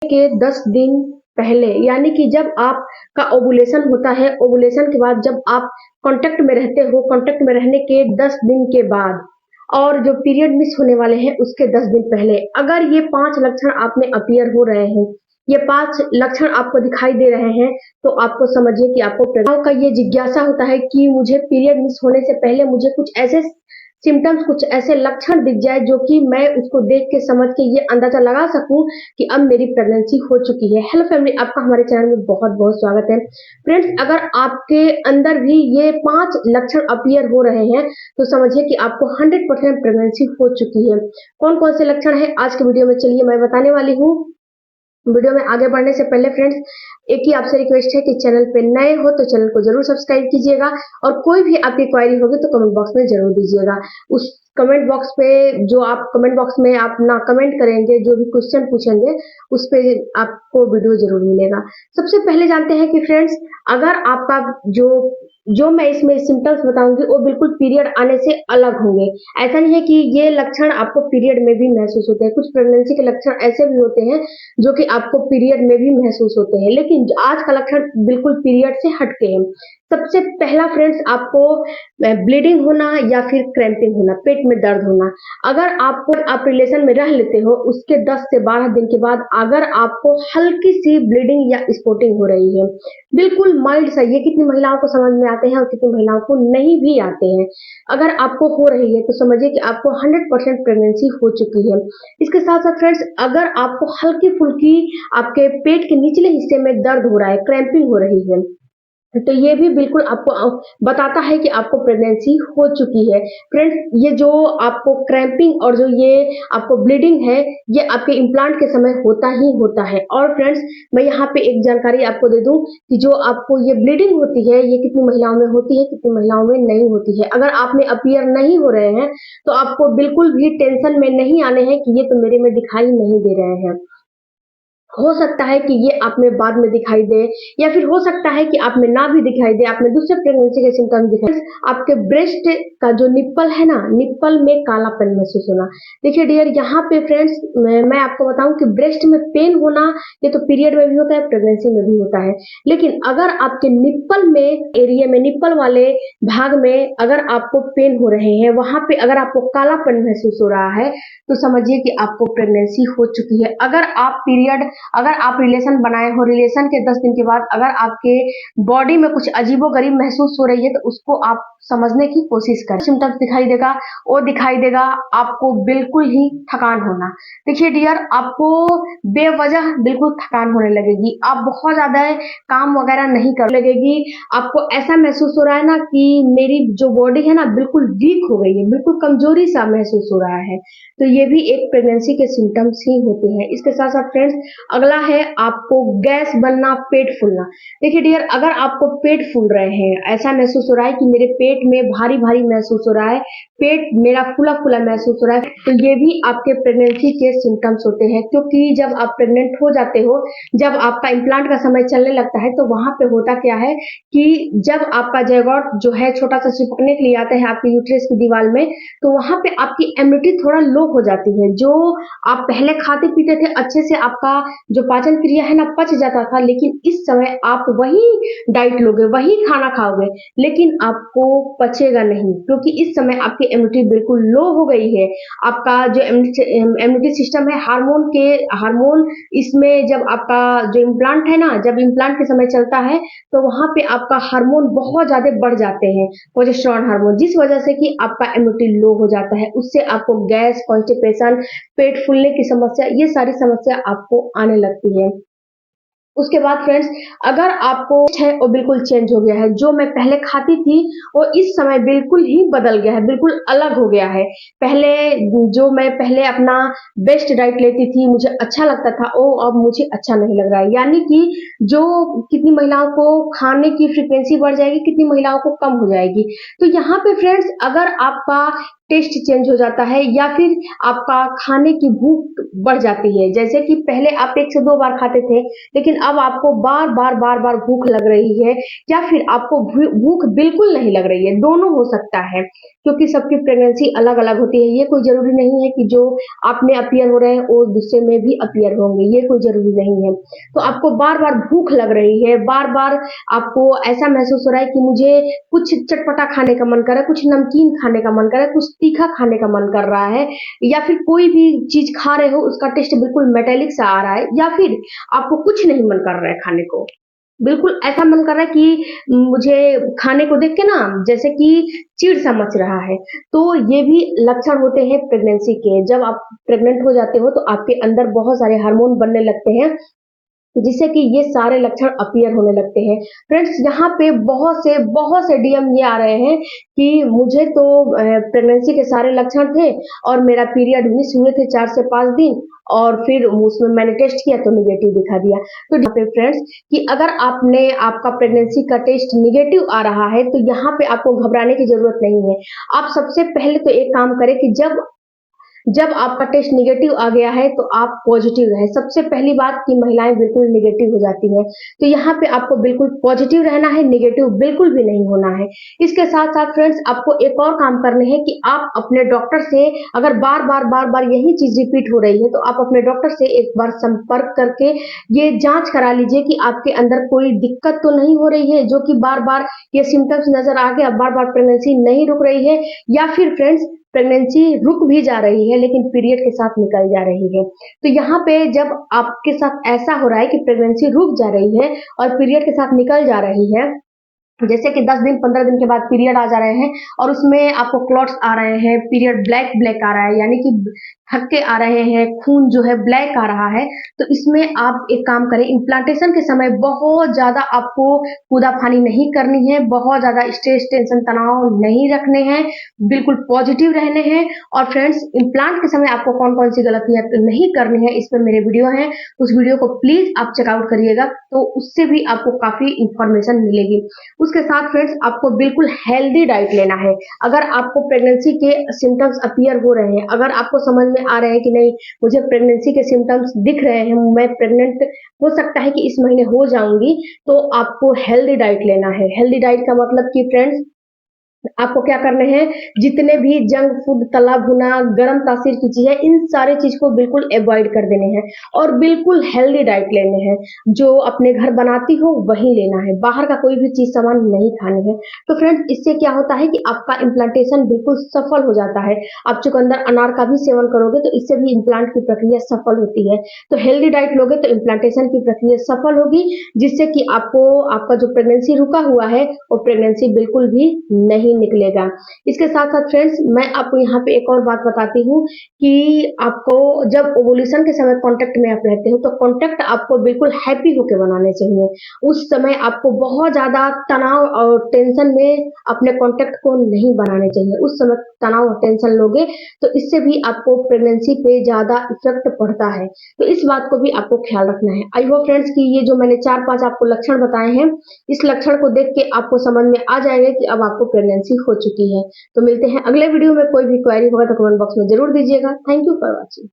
के 10 दिन पहले, यानी कि जब आपका ओवुलेशन होता है, ओवुलेशन के बाद जब आप कांटेक्ट में रहते हो, कांटेक्ट में रहने के 10 दिन के बाद और जो पीरियड मिस होने वाले हैं उसके 10 दिन पहले अगर ये 5 लक्षण आप में अपीयर हो रहे हैं, ये 5 लक्षण आपको दिखाई दे रहे हैं, तो आपको समझिए कि आपको महिलाओं का ये जिज्ञासा होता है कि मुझे पीरियड मिस होने से पहले मुझे कुछ ऐसे सिम्पटम्स, कुछ ऐसे लक्षण दिख जाए जो कि मैं उसको देख के समझ के ये अंदाजा लगा सकूं कि अब मेरी प्रेगनेंसी हो चुकी है। हेलो फैमिली, आपका हमारे चैनल में बहुत-बहुत स्वागत है। फ्रेंड्स, अगर आपके अंदर भी ये 5 लक्षण अपीयर हो रहे हैं, तो समझिए कि आपको 100% प्रेगनेंसी हो चुकी है। कौन-कौन से लक्षण हैं आज के वीडियो में चलिए मैं बताने वाली हूँ। वीडियो में आगे बढ़ने से पहले फ्रेंड्स एक ही आपसे रिक्वेस्ट है कि चैनल पे नए हो तो चैनल को जरूर सब्सक्राइब कीजिएगा और कोई भी आपकी क्वेरी होगी तो कमेंट बॉक्स में जरूर दीजिएगा। उस कमेंट बॉक्स पे जो आप कमेंट बॉक्स में आप ना कमेंट करेंगे, जो भी क्वेश्चन पूछेंगे उस पे आपको वीडियो जरूर मिलेगा। सबसे पहले जानते हैं कि फ्रेंड्स, अगर आपका जो मैं इसमें सिम्टम्स बताऊंगी वो बिल्कुल पीरियड आने से अलग होंगे। ऐसा नहीं है कि ये लक्षण आपको पीरियड में भी महसूस होते हैं, कुछ प्रेगनेंसी के लक्षण ऐसे भी होते हैं जो कि आपको पीरियड में भी महसूस होते हैं, लेकिन आज का लक्षण बिल्कुल पीरियड से हटके है। सबसे पहला फ्रेंड्स, आपको ब्लीडिंग होना या फिर क्रैम्पिंग होना, पेट में दर्द होना। अगर आप रिलेशन में रह लेते हो उसके 10 से 12 दिन के बाद अगर आपको हल्की सी ब्लीडिंग या स्पॉटिंग हो रही है, बिल्कुल माइल्ड सा, ये कितनी महिलाओं को समझ में आते हैं और कितनी महिलाओं को नहीं भी आते हैं। अगर आपको हो रही है तो समझिए कि आपको 100% प्रेगनेंसी हो चुकी है। इसके साथ साथ फ्रेंड्स, अगर आपको हल्की फुल्की आपके पेट के निचले हिस्से में दर्द हो रहा है, क्रैम्पिंग हो रही है, तो ये भी बिल्कुल आपको बताता है कि आपको प्रेगनेंसी हो चुकी है। फ्रेंड्स, ये जो आपको क्रैम्पिंग और जो ये आपको ब्लीडिंग है, ये आपके इम्प्लांट के समय होता ही होता है। और फ्रेंड्स, मैं यहाँ पे एक जानकारी आपको दे दूं कि जो आपको ये ब्लीडिंग होती है, ये कितनी महिलाओं में होती है, कितनी महिलाओं में नहीं होती है। अगर आप में अपीयर नहीं हो रहे हैं तो आपको बिल्कुल भी टेंशन में नहीं आने हैं कि ये तो मेरे में दिखाई नहीं दे रहे हैं। हो सकता है कि ये आप में बाद में दिखाई दे, या फिर हो सकता है कि आप में ना भी दिखाई दे, आप में दूसरे प्रेगनेंसी के सिम्टम्स दिखाई। आपके ब्रेस्ट का जो निप्पल है ना, निप्पल में कालापन महसूस होना। देखिए डियर, यहाँ पे फ्रेंड्स मैं आपको बताऊं कि ब्रेस्ट में पेन होना ये तो पीरियड में भी होता है, प्रेगनेंसी में भी होता है, लेकिन अगर आपके निप्पल में एरिया में, निप्पल वाले भाग में अगर आपको पेन हो रहे हैं, वहां पे अगर आपको कालापन महसूस हो रहा है, तो समझिए कि आपको प्रेगनेंसी हो चुकी है। अगर आप रिलेशन बनाए हो, रिलेशन के 10 दिन के बाद अगर आपके बॉडी में कुछ अजीबोगरीब महसूस हो रही है, तो उसको आप समझने की कोशिश करें। सिम्टम्स दिखाई देगा, वो दिखाई देगा आपको बिल्कुल ही थकान होना। देखिए डियर, आपको बेवजह बिल्कुल थकान होने लगेगी, आप बहुत ज्यादा काम वगैरह नहीं कर लगेगी। आपको ऐसा महसूस हो रहा है ना कि मेरी जो बॉडी है ना बिल्कुल वीक हो गई है, बिल्कुल कमजोरी सा महसूस हो रहा है। तो ये भी एक प्रेगनेंसी के सिम्टम्स ही होते हैं। इसके साथ साथ फ्रेंड्स, अगला है आपको गैस बनना, पेट फूलना। देखिए डियर, अगर आपको पेट फूल रहे हैं, ऐसा महसूस हो रहा है कि मेरे पेट में भारी भारी महसूस हो रहा है, पेट मेरा फूला फूला महसूस हो रहा है, तो ये भी आपके प्रेगनेंसी के सिम्टम्स होते हैं। क्योंकि जब आप प्रेग्नेंट हो जाते हो, जब आपका इम्प्लांट का समय चलने लगता है, तो वहां पे होता क्या है कि जब आपका ज़ायगोट जो है छोटा सा चिपकने के लिए आता है आपके यूट्रस की दीवार में, तो वहां पे आपकी इम्यूनिटी थोड़ा लो हो जाती है। जो आप पहले खाते पीते थे अच्छे से, आपका जो पाचन क्रिया है ना पच जाता था, लेकिन इस समय आप वही डाइट लोगे, वही खाना खाओगे, लेकिन आपको पचेगा नहीं, क्योंकि इस समय आपकी इम्यूनिटी बिल्कुल लो हो गई है। आपका जो इम्यूनिटी सिस्टम है, हार्मोन इसमें जब आपका जो इम्प्लांट है ना, जब इम्प्लांट के समय चलता है, तो वहां पे आपका हार्मोन बहुत ज्यादा बढ़ जाते हैं, प्रोजेस्टेरोन हार्मोन, जिस वजह से कि आपका इम्यूनिटी लो हो जाता है। उससे आपको गैस, कॉन्स्टिपेशन, पेट फूलने की समस्या, ये सारी समस्या आपको आने लगती है। उसके बाद फ्रेंड्स, अगर आपको है वो बिल्कुल चेंज हो गया है, जो मैं पहले खाती थी वो इस समय बिल्कुल ही बदल गया है, बिल्कुल अलग हो गया है। पहले जो मैं पहले अपना बेस्ट डाइट लेती थी, मुझे अच्छा लगता था, वो अब मुझे अच्छा नहीं लग रहा है। यानी कि जो कितनी महिलाओं को खाने की फ्रीक्वेंसी बढ़ जाएगी, कितनी महिलाओं को कम हो जाएगी। तो यहाँ पे फ्रेंड्स, अगर आपका टेस्ट चेंज हो जाता है या फिर आपका खाने की भूख बढ़ जाती है, जैसे कि पहले आप 1 से 2 बार खाते थे, लेकिन अब आपको बार-बार भूख लग रही है, या फिर आपको भूख बिल्कुल नहीं लग रही है, दोनों हो सकता है। क्योंकि सबकी प्रेगनेंसी अलग-अलग होती है। ये कोई ज़रूरी नहीं है कि जो आप में अपीयर हो रहे हैं, वो दूसरे में भी अपीयर होंगे, ये कोई ज़रूरी नहीं है। तो आपको बार-बार भूख लग रही है, बार-बार आपको ऐसा महसूस हो रहा है कि मुझे कुछ चटपटा खाने का मन कर रहा है, कुछ नमकीन खाने का मन कर रहा है, कुछ तीखा खाने का मन कर रहा है, या फिर कोई भी चीज़ खा रहे हो उसका टेस्ट बिल्कुल मेटालिक सा आ रहा है, या फिर आपको कुछ नहीं मन कर रहा है खाने को। बिल्कुल ऐसा मन कर रहा है कि मुझे खाने को देख के ना जैसे कि चिढ़ सा मच रहा है। तो ये भी लक्षण होते हैं प्रेगनेंसी के। जब आप प्रेग्नेंट हो जाते हो तो आपके अंदर बहुत सारे हार्मोन बनने लगते हैं, जिससे कि ये सारे लक्षण अपीयर होने लगते हैं। फ्रेंड्स, यहाँ पे बहुत से डीएम ये आ रहे हैं कि मुझे तो प्रेगनेंसी के सारे लक्षण थे और मेरा पीरियड मिस हुए थे 4 से 5 दिन, और फिर उसमें मैंने टेस्ट किया तो नेगेटिव दिखा दिया। तो यहाँ पे फ्रेंड्स, कि अगर आपका प्रेगनेंसी का टेस्ट नेगेटिव आ रहा है तो यहाँ पे आपको घबराने की ज़रूरत नहीं है। आप सबसे पहले तो एक काम करें कि जब जब आपका टेस्ट नेगेटिव आ गया है तो आप पॉजिटिव रहें। सबसे पहली बात कि महिलाएं बिल्कुल नेगेटिव हो जाती हैं, तो यहाँ पे आपको बिल्कुल पॉजिटिव रहना है, नेगेटिव बिल्कुल भी नहीं होना है। इसके साथ साथ फ्रेंड्स, आपको एक और काम करने हैं कि आप अपने डॉक्टर से, अगर बार बार यही चीज रिपीट हो रही है तो आप अपने डॉक्टर से एक बार संपर्क करके ये जांच करा लीजिए कि आपके अंदर कोई दिक्कत तो नहीं हो रही है, जो कि बार बार ये सिम्टम्स नजर आ गया, बार बार प्रेगनेंसी नहीं रुक रही है, या फिर फ्रेंड्स प्रेगनेंसी रुक भी जा रही है लेकिन पीरियड के साथ निकल जा रही है। तो यहाँ पे जब आपके साथ ऐसा हो रहा है कि प्रेगनेंसी रुक जा रही है और पीरियड के साथ निकल जा रही है, जैसे कि 10 दिन 15 दिन के बाद पीरियड आ जा रहे हैं और उसमें आपको क्लॉट्स आ रहे हैं, पीरियड ब्लैक ब्लैक आ रहा है, यानी कि थक्के आ रहे हैं, खून जो है ब्लैक आ रहा है, तो इसमें आप एक काम करें, इम्प्लांटेशन के समय बहुत ज़्यादा आपको कूदाफानी नहीं करनी है, बहुत ज़्यादा स्ट्रेस टेंशन तनाव नहीं रखने हैं, बिल्कुल पॉजिटिव रहने हैं। और फ्रेंड्स, इम्प्लांट के समय आपको कौन कौन सी गलतियां नहीं करनी है, इस पर मेरे वीडियो है, उस वीडियो को प्लीज आप चेकआउट करिएगा, तो उससे भी आपको काफी इंफॉर्मेशन मिलेगी। उसके साथ फ्रेंड्स, आपको बिल्कुल हेल्दी डाइट लेना है। अगर आपको प्रेगनेंसी के सिम्टम्स अपीयर हो रहे हैं, अगर आपको समझ में आ रहे हैं कि नहीं मुझे प्रेगनेंसी के सिम्टम्स दिख रहे हैं, मैं प्रेग्नेंट हो सकता है कि इस महीने हो जाऊंगी, तो आपको हेल्दी डाइट लेना है। हेल्दी डाइट का मतलब कि फ्रेंड्स, आपको क्या करने हैं, जितने भी जंक फूड, तला भुना, गरम तासीर की चीजें, इन सारे चीज को बिल्कुल अवॉइड कर देने हैं और बिल्कुल हेल्दी डाइट लेने हैं। जो अपने घर बनाती हो वही लेना है, बाहर का कोई भी चीज सामान नहीं खानी है। तो फ्रेंड्स, इससे क्या होता है कि आपका इम्प्लांटेशन बिल्कुल सफल हो जाता है। आप चुकंदर अनार का भी सेवन करोगे तो इससे भी इम्प्लांट की प्रक्रिया सफल होती है। तो हेल्दी डाइट लोगे तो इम्प्लांटेशन की प्रक्रिया सफल होगी, जिससे कि आपको आपका जो प्रेगनेंसी रुका हुआ है वो प्रेगनेंसी बिल्कुल भी नहीं निकलेगा। इसके साथ साथ फ्रेंड्स, मैं आपको यहाँ पे एक और बात बताती हूँ कि आपको जब ओवुलेशन के समय कांटेक्ट में आप रहते हो तो कांटेक्ट आपको बिल्कुल हैप्पी होकर बनाने चाहिए। उस समय आपको बहुत ज्यादा तनाव और टेंशन में अपने कांटेक्ट को नहीं बनाने चाहिए। उस समय तनाव और टेंशन लोगे तो इससे भी आपको प्रेगनेंसी पे ज्यादा इफेक्ट पड़ता है। तो इस बात को भी आपको ख्याल रखना है। आई होप फ्रेंड्स कि ये जो मैंने 4-5 आपको लक्षण बताए हैं, इस लक्षण को देख के आपको समझ में आ जाएगा कि अब आपको प्रेगनेंसी हो चुकी है। तो मिलते हैं अगले वीडियो में। कोई भी क्वेरी होगा तो कमेंट बॉक्स में जरूर दीजिएगा। Thank you for watching.